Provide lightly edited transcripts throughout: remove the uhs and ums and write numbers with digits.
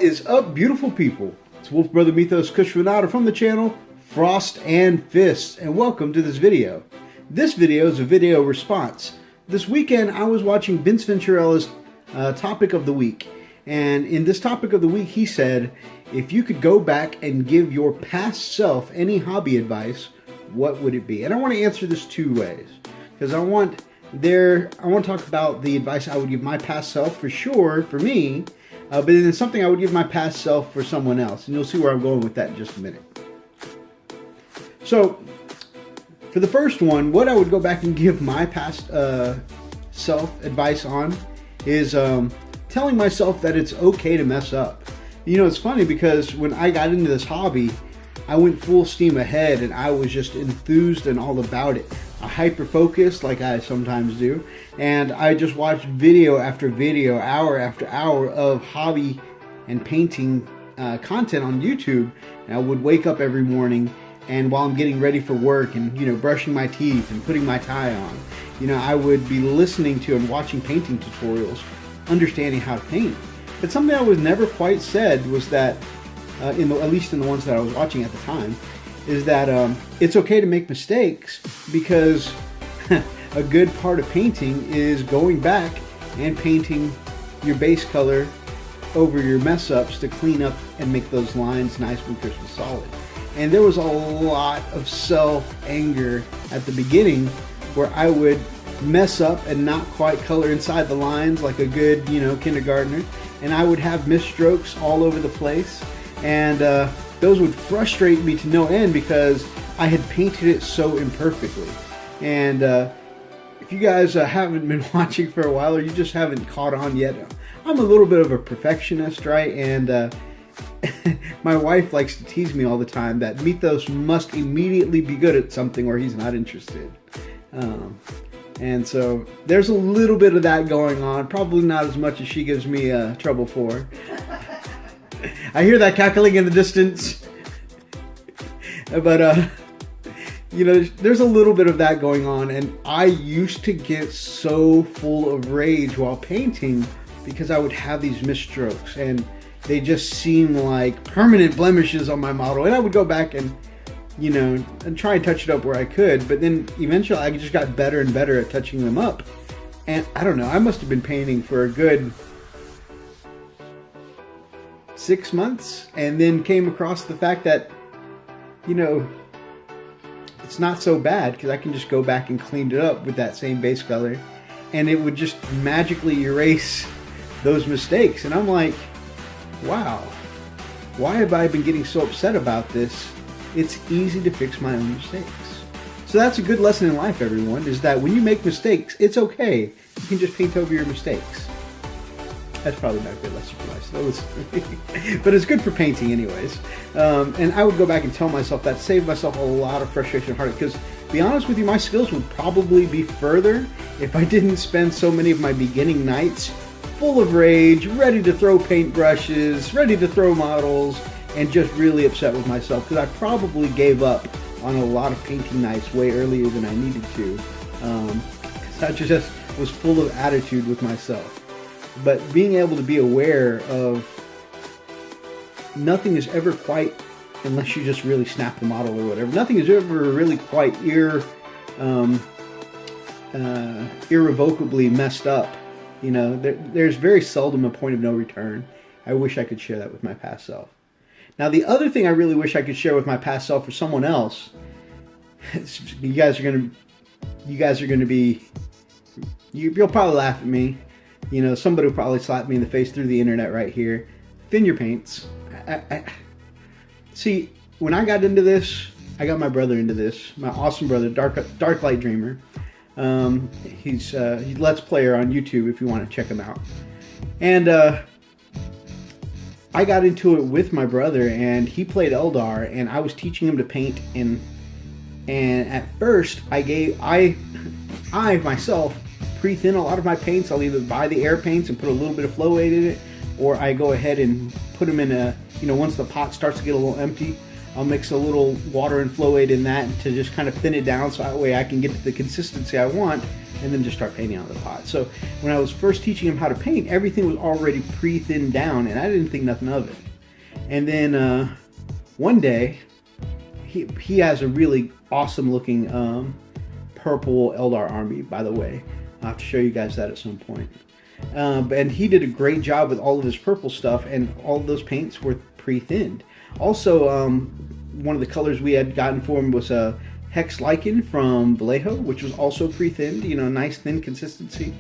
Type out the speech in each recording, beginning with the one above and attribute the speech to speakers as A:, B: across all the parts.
A: is up, beautiful people? It's Wolf Brother Methos Kushwanada from the channel Frost and Fists, and welcome to this video. This video is a video response. This weekend I was watching Vince Venturella's Topic of the Week, and in this Topic of the Week he said, if you could go back and give your past self any hobby advice, what would it be? And I want to answer this two ways, because I want to talk about the advice I would give my past self for sure, for me, but then it's something I would give my past self for someone else, and you'll see where I'm going with that in just a minute. So, for the first one, what I would go back and give my past self advice on is telling myself that it's okay to mess up. You know, it's funny because when I got into this hobby, I went full steam ahead and I was just enthused and all about it. I hyper-focused like I sometimes do, and I just watched video after video, hour after hour of hobby and painting content on YouTube. And I would wake up every morning, and while I'm getting ready for work and, you know, brushing my teeth and putting my tie on, you know, I would be listening to and watching painting tutorials, understanding how to paint. But something that was never quite said was that, at least in the ones that I was watching at the time, is that it's okay to make mistakes, because a good part of painting is going back and painting your base color over your mess ups to clean up and make those lines nice and crisp and solid. And there was a lot of self-anger at the beginning where I would mess up and not quite color inside the lines like a good, you know, kindergartner, and I would have misstrokes all over the place, and those would frustrate me to no end because I had painted it so imperfectly. And if you guys haven't been watching for a while, or you just haven't caught on yet, I'm a little bit of a perfectionist, right? And my wife likes to tease me all the time that Methos must immediately be good at something or he's not interested. And so there's a little bit of that going on, probably not as much as she gives me trouble for. I hear that cackling in the distance. But, you know, there's a little bit of that going on, and I used to get so full of rage while painting because I would have these misstrokes, and they just seemed like permanent blemishes on my model, and I would go back and, you know, and try and touch it up where I could, but then eventually I just got better and better at touching them up. And I don't know, I must have been painting for a good 6 months, and then came across the fact that, you know, it's not so bad because I can just go back and clean it up with that same base color, and it would just magically erase those mistakes. And I'm like, wow, why have I been getting so upset about this? It's easy to fix my own mistakes. So that's a good lesson in life, everyone, is that when you make mistakes, it's okay. You can just paint over your mistakes. That's probably not a good lesson for life, but it's good for painting anyways. And I would go back and tell myself that, save myself a lot of frustration and heartache, because to be honest with you, my skills would probably be further if I didn't spend so many of my beginning nights full of rage, ready to throw paintbrushes, ready to throw models, and just really upset with myself, because I probably gave up on a lot of painting nights way earlier than I needed to, because I just was full of attitude with myself. But being able to be aware of nothing is ever quite, unless you just really snap the model or whatever, nothing is ever really quite irrevocably messed up. You know, there's very seldom a point of no return. I wish I could share that with my past self. Now, the other thing I really wish I could share with my past self for someone else, you guys are gonna be, you'll probably laugh at me. You know, somebody will probably slap me in the face through the internet right here. Thin your paints. See, when I got into this, I got my brother into this. My awesome brother, Dark Light Dreamer. He's Let's Player on YouTube if you want to check him out. And I got into it with my brother, and he played Eldar, and I was teaching him to paint. And at first, I myself pre-thin a lot of my paints. I'll either buy the air paints and put a little bit of flow aid in it, or I go ahead and put them in a, you know, once the pot starts to get a little empty, I'll mix a little water and flow aid in that to just kind of thin it down, so that way I can get to the consistency I want, and then just start painting on the pot. So when I was first teaching him how to paint, everything was already pre-thinned down, and I didn't think nothing of it. And then one day, he has a really awesome looking purple Eldar army, by the way. I'll have to show you guys that at some point. And he did a great job with all of his purple stuff, and all of those paints were pre-thinned. Also, one of the colors we had gotten for him was a Hex Lichen from Vallejo, which was also pre-thinned, nice thin consistency.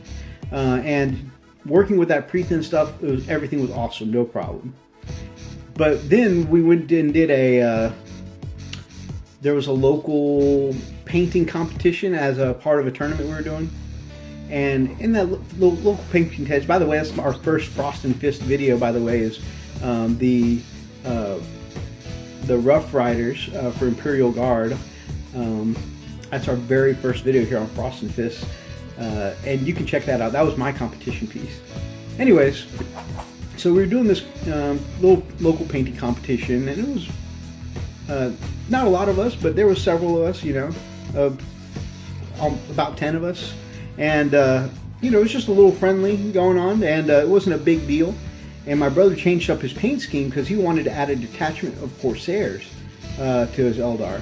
A: And working with that pre-thinned stuff, everything was awesome, no problem. But then we went and did there was a local painting competition as a part of a tournament we were doing. And in that local painting contest, by the way, that's our first Frost and Fist video, by the way, is the Rough Riders for Imperial Guard. That's our very first video here on Frost and Fist. And you can check that out. That was my competition piece. Anyways, so we were doing this little local painting competition, and it was not a lot of us, but there were several of us, about 10 of us. And, it was just a little friendly going on, and it wasn't a big deal. And my brother changed up his paint scheme because he wanted to add a detachment of Corsairs to his Eldar.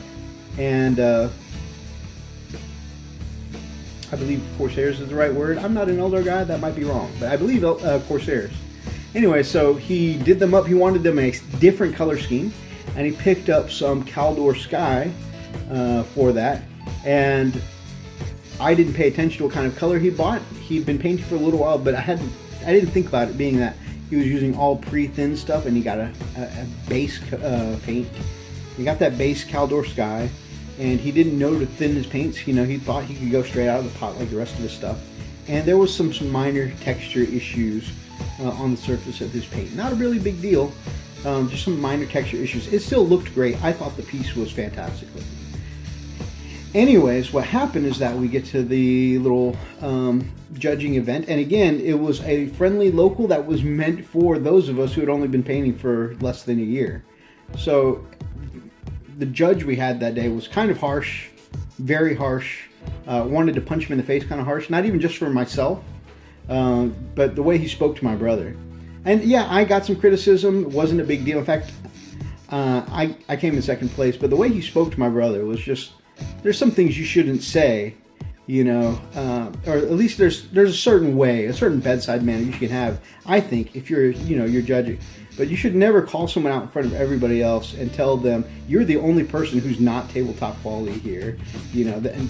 A: And I believe Corsairs is the right word. I'm not an Eldar guy, that might be wrong, but I believe Corsairs. Anyway, so he did them up. He wanted them a different color scheme, and he picked up some Kaldorf Sky for that. And I didn't pay attention to what kind of color he bought. He'd been painting for a little while, but I didn't think about it being that he was using all pre-thin stuff, and he got a base paint. He got that base Kaldorf Sky, and he didn't know to thin his paints. He thought he could go straight out of the pot like the rest of his stuff. And there was some minor texture issues on the surface of his paint. Not a really big deal, just some minor texture issues. It still looked great. I thought the piece was fantastic looking. Anyways, what happened is that we get to the little judging event, and again, it was a friendly local that was meant for those of us who had only been painting for less than a year. So the judge we had that day was kind of harsh, very harsh. Wanted to punch him in the face, kind of harsh. Not even just for myself, but the way he spoke to my brother. And yeah, I got some criticism. It wasn't a big deal. In fact, I came in second place, but the way he spoke to my brother was just, there's some things you shouldn't say, or at least there's a certain way, a certain bedside manner you can have, I think, if you're judging. But you should never call someone out in front of everybody else and tell them you're the only person who's not tabletop quality here.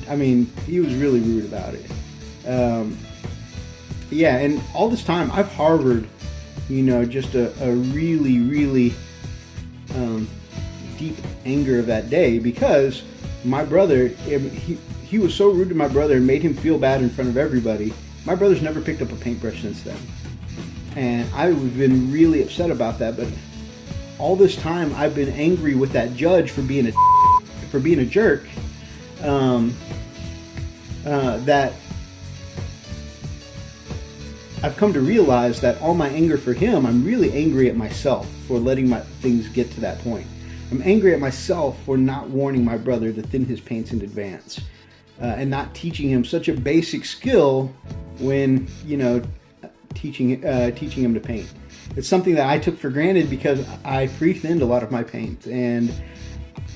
A: I mean, he was really rude about it. Yeah, and all this time I've harbored, just a really, really deep anger of that day, because my brother, he was so rude to my brother and made him feel bad in front of everybody. My brother's never picked up a paintbrush since then. And I've been really upset about that, but all this time I've been angry with that judge for being a jerk. That I've come to realize that all my anger for him, I'm really angry at myself for letting my things get to that point. I'm angry at myself for not warning my brother to thin his paints in advance, and not teaching him such a basic skill when, teaching him to paint. It's something that I took for granted because I pre-thinned a lot of my paint, and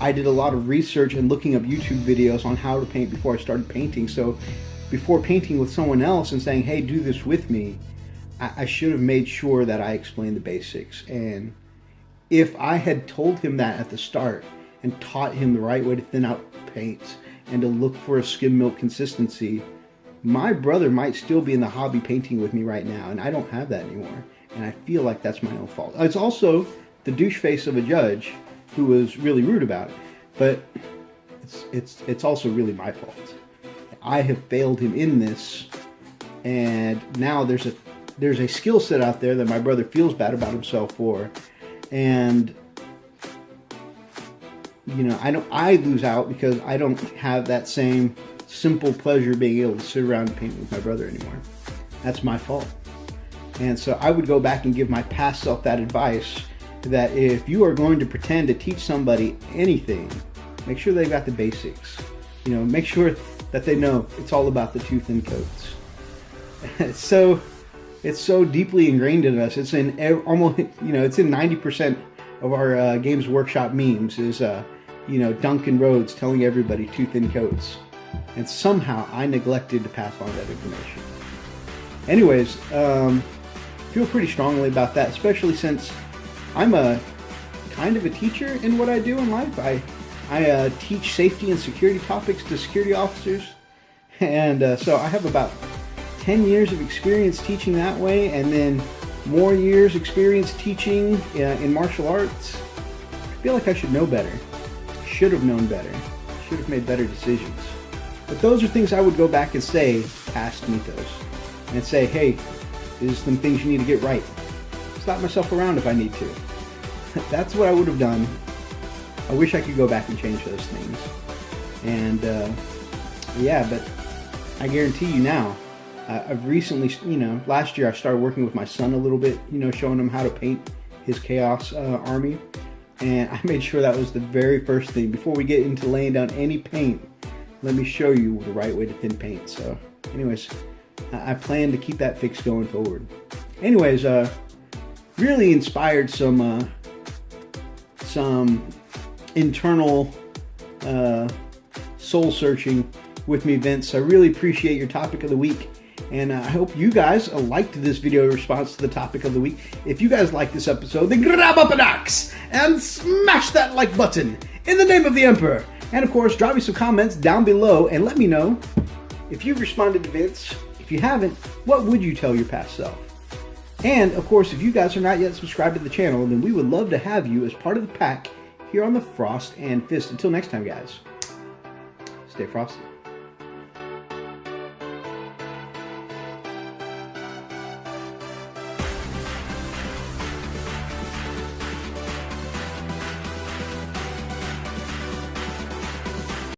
A: I did a lot of research and looking up YouTube videos on how to paint before I started painting. So before painting with someone else and saying, hey, do this with me, I should have made sure that I explained the basics. And if I had told him that at the start and taught him the right way to thin out paints and to look for a skim milk consistency, my brother might still be in the hobby painting with me right now, and I don't have that anymore. And I feel like that's my own fault. It's also the douche face of a judge who was really rude about it, but it's also really my fault. I have failed him in this, and now there's a skill set out there that my brother feels bad about himself for, and I lose out because I don't have that same simple pleasure being able to sit around and paint with my brother anymore. That's my fault. And so I would go back and give my past self that advice, that if you are going to pretend to teach somebody anything, make sure they've got the basics. Make sure that they know it's all about the too thin coats. It's so deeply ingrained in us. It's in almost, it's in 90% of our Games Workshop memes is, Duncan Rhodes telling everybody too thin coats. And somehow I neglected to pass on that information. Anyways, feel pretty strongly about that, especially since I'm a kind of a teacher in what I do in life. I teach safety and security topics to security officers. And so I have about 10 years of experience teaching that way, and then more years experience teaching in martial arts. I feel like I should know better. Should have known better. Should have made better decisions. But those are things I would go back and say past Methos. And say, hey, these are some things you need to get right. Slap myself around if I need to. That's what I would have done. I wish I could go back and change those things. And yeah, but I guarantee you now, I've recently, last year I started working with my son a little bit, showing him how to paint his Chaos army. And I made sure that was the very first thing. Before we get into laying down any paint, let me show you the right way to thin paint. So anyways, I plan to keep that fix going forward. Anyways, really inspired some internal soul searching with me, Vince. I really appreciate your topic of the week. And I hope you guys liked this video response to the topic of the week. If you guys like this episode, then grab up an axe and smash that like button in the name of the Emperor. And of course, drop me some comments down below and let me know if you've responded to Vince. If you haven't, what would you tell your past self? And of course, if you guys are not yet subscribed to the channel, then we would love to have you as part of the pack here on the Frost and Fist. Until next time, guys, stay frosty.